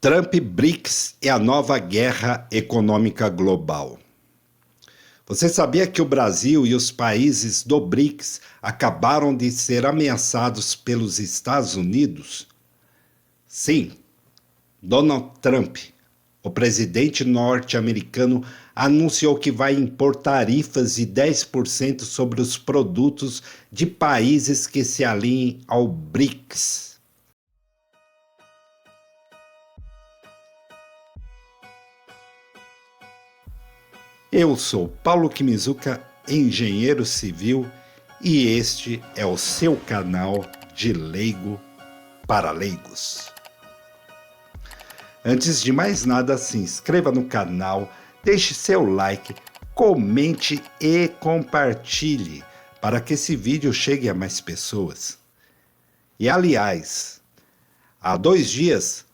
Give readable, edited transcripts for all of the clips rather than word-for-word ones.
Trump, BRICS e a nova guerra econômica global. Você sabia que o Brasil e os países do BRICS acabaram de ser ameaçados pelos Estados Unidos? Sim, Donald Trump, o presidente norte-americano, anunciou que vai impor tarifas de 10% sobre os produtos de países que se alinhem ao BRICS. Eu sou Paulo Kimizuka, engenheiro civil, e este é o seu canal de Leigo para Leigos. Antes de mais nada, se inscreva no canal, deixe seu like, comente e compartilhe para que esse vídeo chegue a mais pessoas. E aliás, há 2 dias,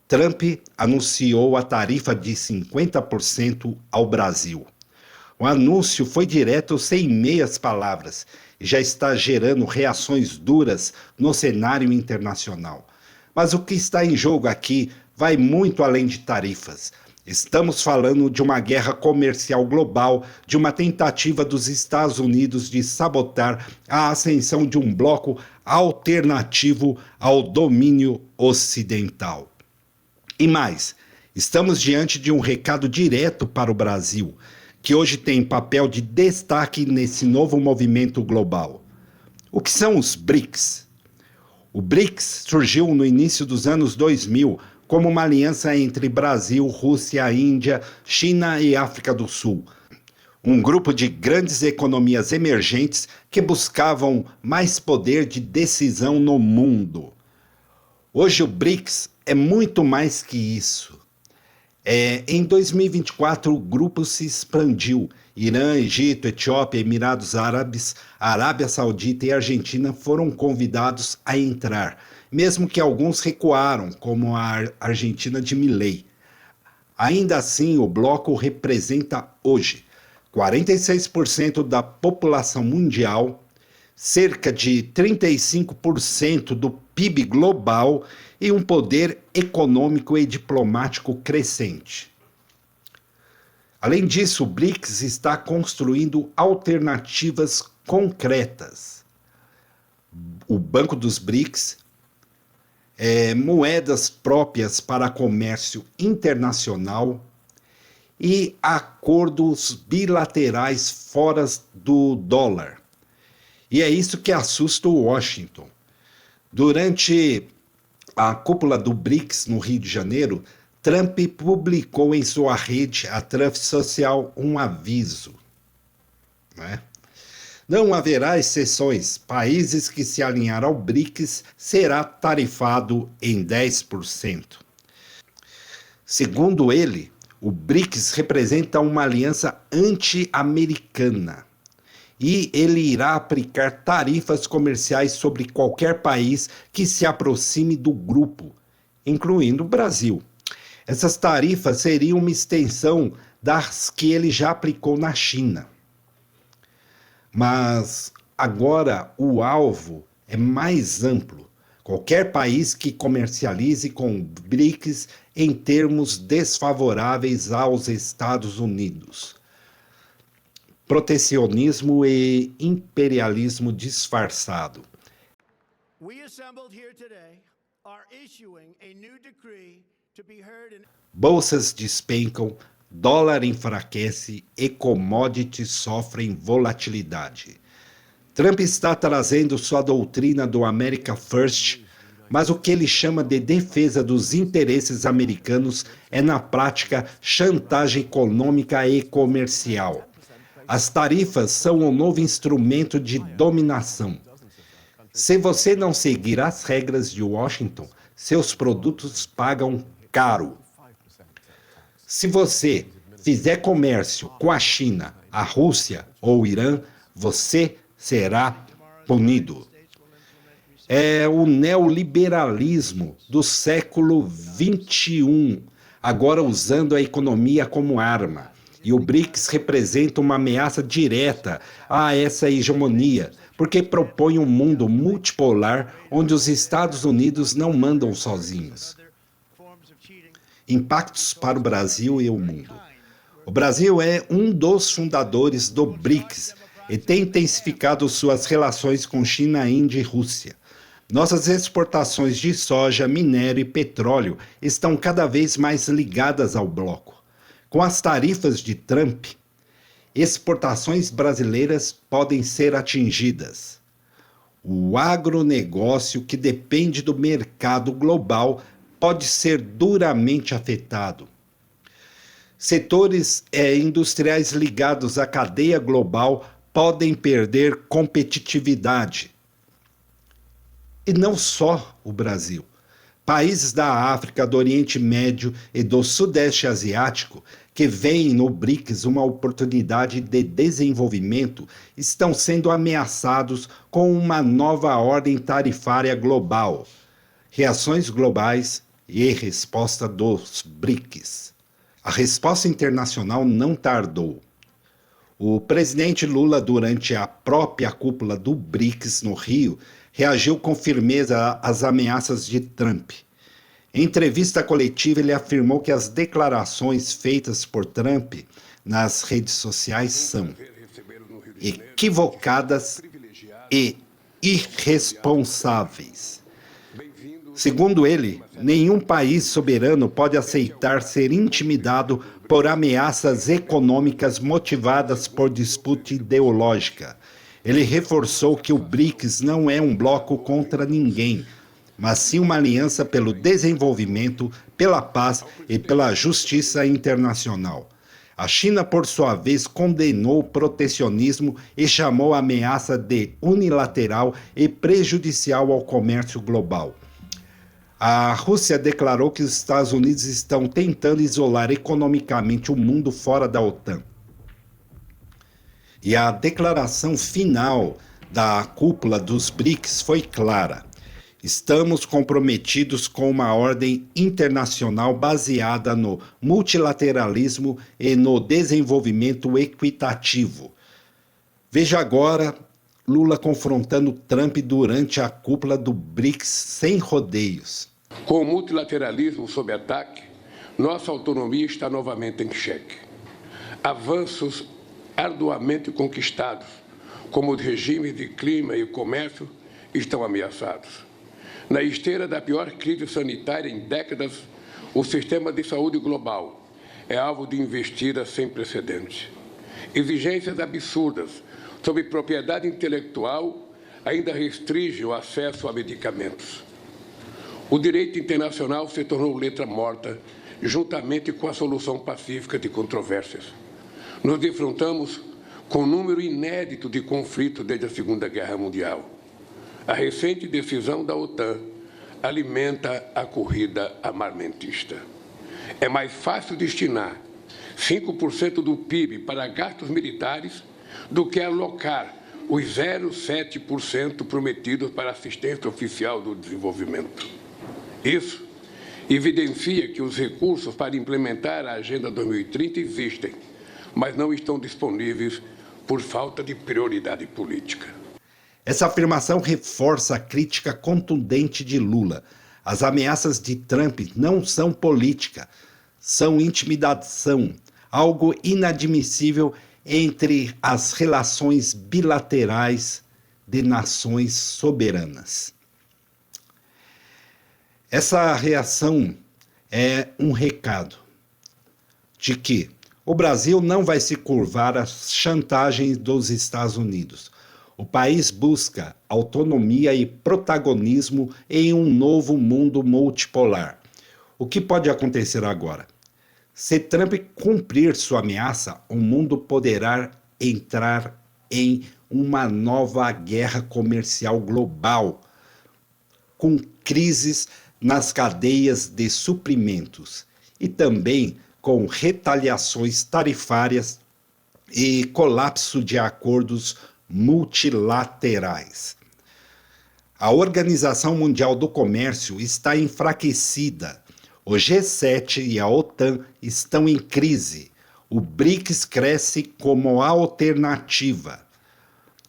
Trump anunciou a tarifa de 50% ao Brasil. O anúncio foi direto, sem meias palavras, e já está gerando reações duras no cenário internacional. Mas o que está em jogo aqui vai muito além de tarifas. Estamos falando de uma guerra comercial global, de uma tentativa dos Estados Unidos de sabotar a ascensão de um bloco alternativo ao domínio ocidental. E mais, estamos diante de um recado direto para o Brasil, que hoje tem papel de destaque nesse novo movimento global. O que são os BRICS? O BRICS surgiu no início dos anos 2000 como uma aliança entre Brasil, Rússia, Índia, China e África do Sul. Um grupo de grandes economias emergentes que buscavam mais poder de decisão no mundo. Hoje o BRICS é muito mais que isso. Em 2024 o grupo se expandiu. Irã, Egito, Etiópia, Emirados Árabes, Arábia Saudita e Argentina foram convidados a entrar, mesmo que alguns recuaram, como a Argentina de Milei. Ainda assim, o bloco representa hoje 46% da população mundial, cerca de 35% do PIB global e um poder econômico e diplomático crescente. Além disso, o BRICS está construindo alternativas concretas. O Banco dos BRICS, moedas próprias para comércio internacional e acordos bilaterais fora do dólar. E é isso que assusta o Washington. Durante a cúpula do BRICS no Rio de Janeiro, Trump publicou em sua rede, a Truth Social, um aviso. Não haverá exceções. Países que se alinhar ao BRICS será tarifado em 10%. Segundo ele, o BRICS representa uma aliança anti-americana. E ele irá aplicar tarifas comerciais sobre qualquer país que se aproxime do grupo, incluindo o Brasil. Essas tarifas seriam uma extensão das que ele já aplicou na China. Mas agora o alvo é mais amplo. Qualquer país que comercialize com o BRICS em termos desfavoráveis aos Estados Unidos. Protecionismo e imperialismo disfarçado. Bolsas despencam, dólar enfraquece e commodities sofrem volatilidade. Trump está trazendo sua doutrina do America First, mas o que ele chama de defesa dos interesses americanos é, na prática, chantagem econômica e comercial. As tarifas são um novo instrumento de dominação. Se você não seguir as regras de Washington, seus produtos pagam caro. Se você fizer comércio com a China, a Rússia ou o Irã, você será punido. É o neoliberalismo do século XXI, agora usando a economia como arma. E o BRICS representa uma ameaça direta a essa hegemonia, porque propõe um mundo multipolar onde os Estados Unidos não mandam sozinhos. impactos para o Brasil e o mundo. O Brasil é um dos fundadores do BRICS e tem intensificado suas relações com China, Índia e Rússia. Nossas exportações de soja, minério e petróleo estão cada vez mais ligadas ao bloco. Com as tarifas de Trump, exportações brasileiras podem ser atingidas. O agronegócio, que depende do mercado global, pode ser duramente afetado. Setores industriais ligados à cadeia global podem perder competitividade. E não só o Brasil. Países da África, do Oriente Médio e do Sudeste Asiático, que veem no BRICS uma oportunidade de desenvolvimento, estão sendo ameaçados com uma nova ordem tarifária global. Reações globais e resposta dos BRICS. A resposta internacional não tardou. O presidente Lula, durante a própria cúpula do BRICS no Rio, reagiu com firmeza às ameaças de Trump. Em entrevista coletiva, ele afirmou que as declarações feitas por Trump nas redes sociais são equivocadas e irresponsáveis. Segundo ele, nenhum país soberano pode aceitar ser intimidado por ameaças econômicas motivadas por disputa ideológica. Ele reforçou que o BRICS não é um bloco contra ninguém, mas sim uma aliança pelo desenvolvimento, pela paz e pela justiça internacional. A China, por sua vez, condenou o protecionismo e chamou a ameaça de unilateral e prejudicial ao comércio global. A Rússia declarou que os Estados Unidos estão tentando isolar economicamente o mundo fora da OTAN. E a declaração final da cúpula dos BRICS foi clara. Estamos comprometidos com uma ordem internacional baseada no multilateralismo e no desenvolvimento equitativo. Veja agora Lula confrontando Trump durante a cúpula do BRICS sem rodeios. Com o multilateralismo sob ataque, nossa autonomia está novamente em xeque. Avanços arduamente conquistados, como os regimes de clima e comércio, estão ameaçados. Na esteira da pior crise sanitária em décadas, o sistema de saúde global é alvo de investidas sem precedentes. Exigências absurdas sobre propriedade intelectual ainda restringem o acesso a medicamentos. O direito internacional se tornou letra morta, juntamente com a solução pacífica de controvérsias. Nos defrontamos com um número inédito de conflitos desde a Segunda Guerra Mundial. A recente decisão da OTAN alimenta a corrida armamentista. É mais fácil destinar 5% do PIB para gastos militares do que alocar os 0,7% prometidos para assistência oficial do desenvolvimento. Isso evidencia que os recursos para implementar a Agenda 2030 existem, mas não estão disponíveis por falta de prioridade política. Essa afirmação reforça a crítica contundente de Lula. As ameaças de Trump não são política, são intimidação, algo inadmissível entre as relações bilaterais de nações soberanas. Essa reação é um recado de que o Brasil não vai se curvar às chantagens dos Estados Unidos. O país busca autonomia e protagonismo em um novo mundo multipolar. O que pode acontecer agora? Se Trump cumprir sua ameaça, o mundo poderá entrar em uma nova guerra comercial global, com crises nas cadeias de suprimentos e também com retaliações tarifárias e colapso de acordos multilaterais. A Organização Mundial do Comércio está enfraquecida. O G7 e a OTAN estão em crise. O BRICS cresce como alternativa.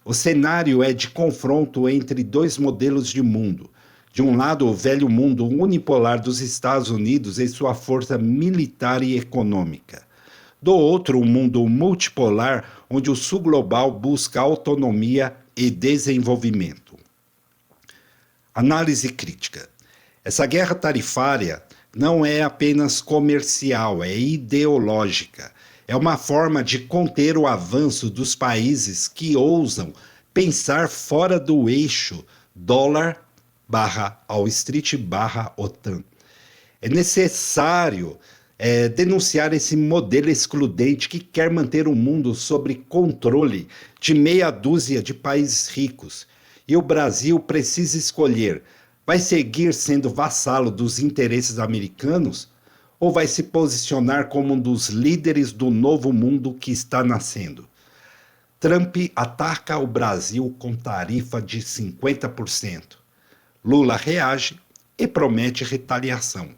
O cenário é de confronto entre dois modelos de mundo, De um lado, o velho mundo unipolar dos Estados Unidos e sua força militar e econômica. Do outro, o mundo multipolar, onde o sul global busca autonomia e desenvolvimento. Análise crítica. Essa guerra tarifária não é apenas comercial, é ideológica. É uma forma de conter o avanço dos países que ousam pensar fora do eixo dólar/Wall Street/OTAN. É necessário denunciar esse modelo excludente que quer manter o mundo sob controle de meia dúzia de países ricos. E o Brasil precisa escolher: vai seguir sendo vassalo dos interesses americanos ou vai se posicionar como um dos líderes do novo mundo que está nascendo? Trump ataca o Brasil com tarifa de 50%. Lula reage e promete retaliação.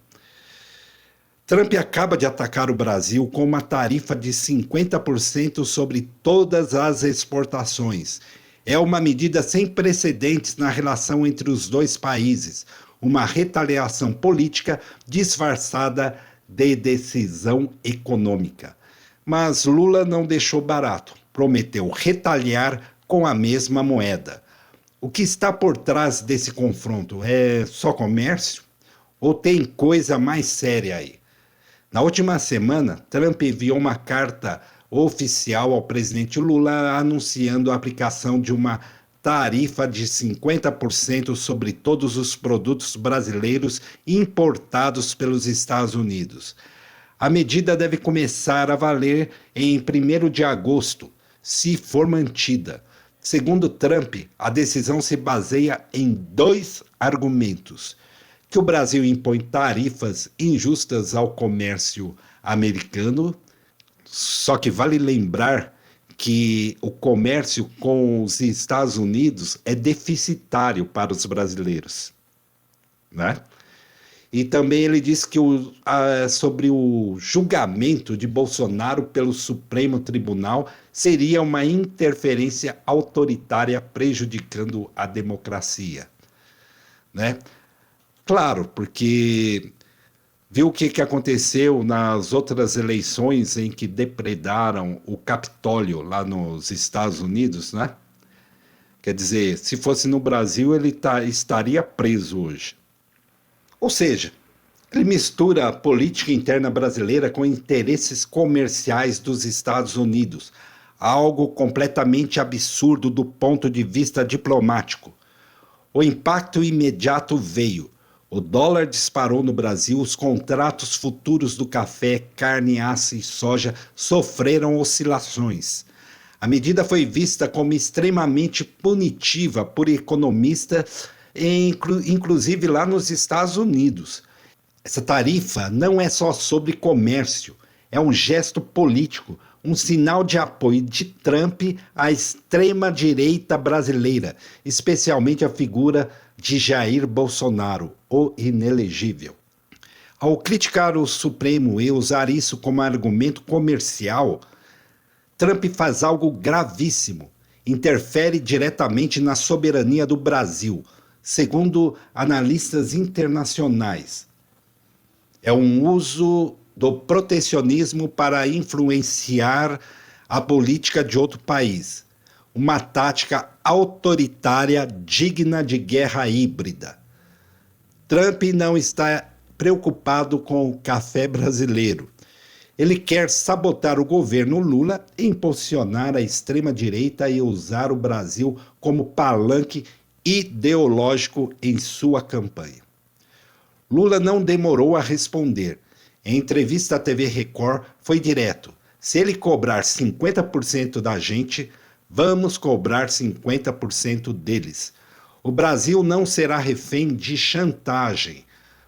Trump acaba de atacar o Brasil com uma tarifa de 50% sobre todas as exportações. É uma medida sem precedentes na relação entre os dois países, uma retaliação política disfarçada de decisão econômica. Mas Lula não deixou barato, prometeu retaliar com a mesma moeda. O que está por trás desse confronto? É só comércio? Ou tem coisa mais séria aí? Na última semana, Trump enviou uma carta oficial ao presidente Lula anunciando a aplicação de uma tarifa de 50% sobre todos os produtos brasileiros importados pelos Estados Unidos. A medida deve começar a valer em 1º de agosto, se for mantida. Segundo Trump, a decisão se baseia em 2 argumentos: que o Brasil impõe tarifas injustas ao comércio americano, só que vale lembrar que o comércio com os Estados Unidos é deficitário para os brasileiros, né? E também ele diz que sobre o julgamento de Bolsonaro pelo Supremo Tribunal seria uma interferência autoritária prejudicando a democracia, né? Claro, porque viu o que aconteceu nas outras eleições em que depredaram o Capitólio lá nos Estados Unidos, né? Quer dizer, se fosse no Brasil, ele estaria preso hoje. Ou seja, ele mistura a política interna brasileira com interesses comerciais dos Estados Unidos, algo completamente absurdo do ponto de vista diplomático. O impacto imediato veio. O dólar disparou no Brasil, os contratos futuros do café, carne, aço e soja sofreram oscilações. A medida foi vista como extremamente punitiva por economistas, inclusive lá nos Estados Unidos. Essa tarifa não é só sobre comércio, é um gesto político, um sinal de apoio de Trump à extrema-direita brasileira, especialmente a figura de Jair Bolsonaro, o inelegível. Ao criticar o Supremo e usar isso como argumento comercial, Trump faz algo gravíssimo, interfere diretamente na soberania do Brasil, segundo analistas internacionais. É um uso do protecionismo para influenciar a política de outro país. Uma tática autoritária digna de guerra híbrida. Trump não está preocupado com o café brasileiro. Ele quer sabotar o governo Lula, impulsionar a extrema-direita e usar o Brasil como palanque ideológico em sua campanha. Lula não demorou a responder. Em entrevista à TV Record, foi direto: se ele cobrar 50% da gente, vamos cobrar 50% deles. O Brasil não será refém de chantagem.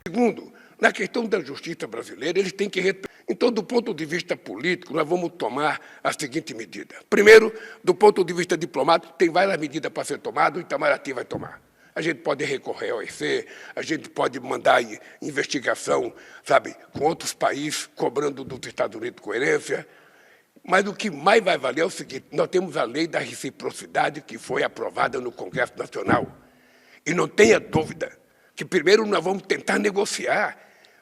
Segundo, na questão da justiça brasileira, eles têm que... Então, do ponto de vista político, nós vamos tomar a seguinte medida. Primeiro, do ponto de vista diplomático, tem várias medidas para ser tomadas, o Itamaraty vai tomar. A gente pode recorrer ao OIC, a gente pode mandar investigação, sabe, com outros países, cobrando dos Estados Unidos coerência. Mas o que mais vai valer é o seguinte: nós temos a lei da reciprocidade que foi aprovada no Congresso Nacional. E não tenha dúvida que primeiro nós vamos tentar negociar,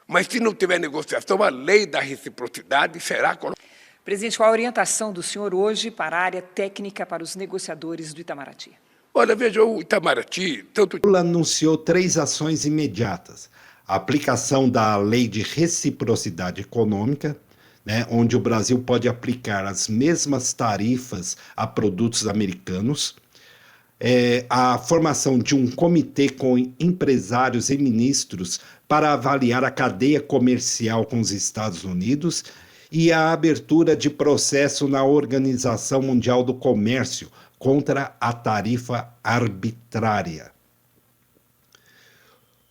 mas se não tiver negociação, a lei da reciprocidade será colocada. Presidente, qual a orientação do senhor hoje para a área técnica para os negociadores do Itamaraty? Olha, veja, o Itamaraty, tanto... Lula anunciou 3 ações imediatas. A aplicação da lei de reciprocidade econômica, onde o Brasil pode aplicar as mesmas tarifas a produtos americanos, a formação de um comitê com empresários e ministros para avaliar a cadeia comercial com os Estados Unidos e a abertura de processo na Organização Mundial do Comércio contra a tarifa arbitrária.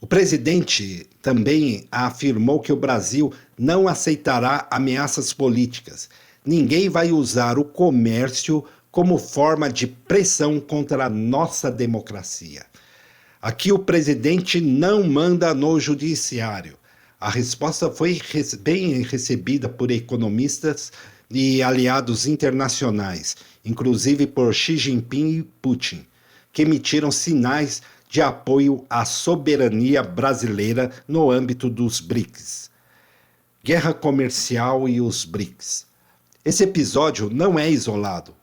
O presidente também afirmou que o Brasil não aceitará ameaças políticas. Ninguém vai usar o comércio como forma de pressão contra a nossa democracia. Aqui o presidente não manda no judiciário. A resposta foi bem recebida por economistas e aliados internacionais, inclusive por Xi Jinping e Putin, que emitiram sinais de apoio à soberania brasileira no âmbito dos BRICS. Guerra comercial e os BRICS. Esse episódio não é isolado.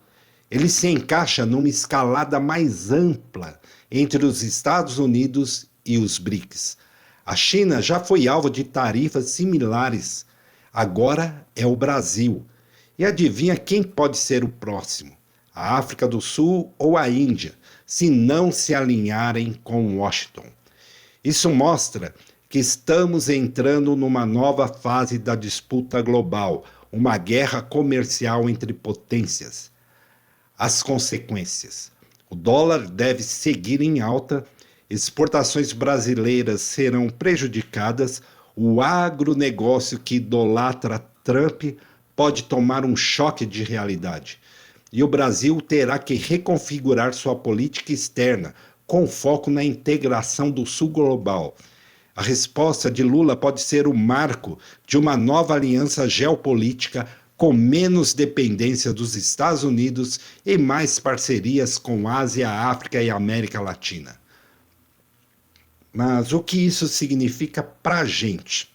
Ele se encaixa numa escalada mais ampla entre os Estados Unidos e os BRICS. A China já foi alvo de tarifas similares. Agora é o Brasil. E adivinha quem pode ser o próximo? A África do Sul ou a Índia, se não se alinharem com Washington. Isso mostra que estamos entrando numa nova fase da disputa global, uma guerra comercial entre potências. As consequências. O dólar deve seguir em alta, exportações brasileiras serão prejudicadas, o agronegócio que idolatra Trump pode tomar um choque de realidade. E o Brasil terá que reconfigurar sua política externa, com foco na integração do Sul global. A resposta de Lula pode ser o marco de uma nova aliança geopolítica com menos dependência dos Estados Unidos e mais parcerias com Ásia, África e América Latina. Mas o que isso significa para a gente?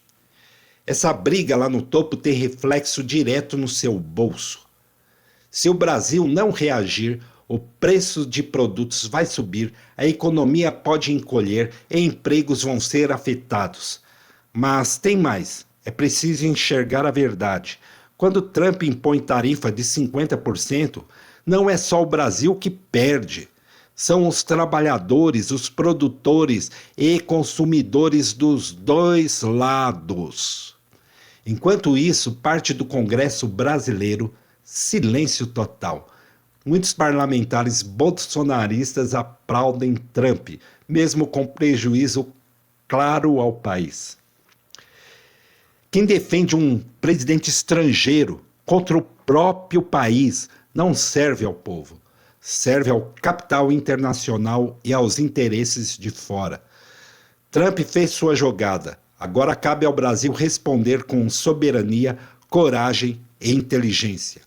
Essa briga lá no topo tem reflexo direto no seu bolso. Se o Brasil não reagir, o preço de produtos vai subir, a economia pode encolher e empregos vão ser afetados. Mas tem mais, é preciso enxergar a verdade. Quando Trump impõe tarifa de 50%, não é só o Brasil que perde. São os trabalhadores, os produtores e consumidores dos dois lados. Enquanto isso, parte do Congresso brasileiro, silêncio total. Muitos parlamentares bolsonaristas aplaudem Trump, mesmo com prejuízo claro ao país. Quem defende um presidente estrangeiro contra o próprio país não serve ao povo. Serve ao capital internacional e aos interesses de fora. Trump fez sua jogada. Agora cabe ao Brasil responder com soberania, coragem e inteligência.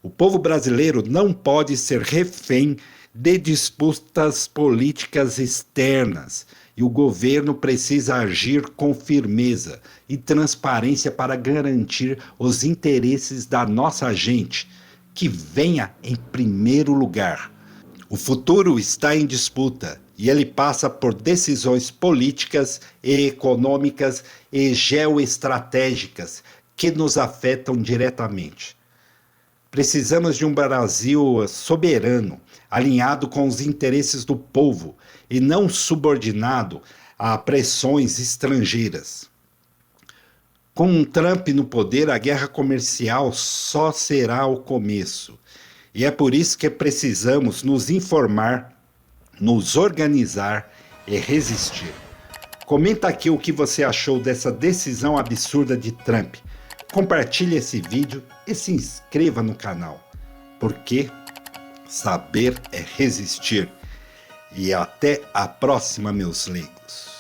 O povo brasileiro não pode ser refém de disputas políticas externas e o governo precisa agir com firmeza e transparência para garantir os interesses da nossa gente, que venha em primeiro lugar. O futuro está em disputa e ele passa por decisões políticas e econômicas e geoestratégicas que nos afetam diretamente. Precisamos de um Brasil soberano, alinhado com os interesses do povo e não subordinado a pressões estrangeiras. Com Trump no poder, a guerra comercial só será o começo. E é por isso que precisamos nos informar, nos organizar e resistir. Comenta aqui o que você achou dessa decisão absurda de Trump. Compartilhe esse vídeo e se inscreva no canal. Porque saber é resistir. E até a próxima, meus leigos.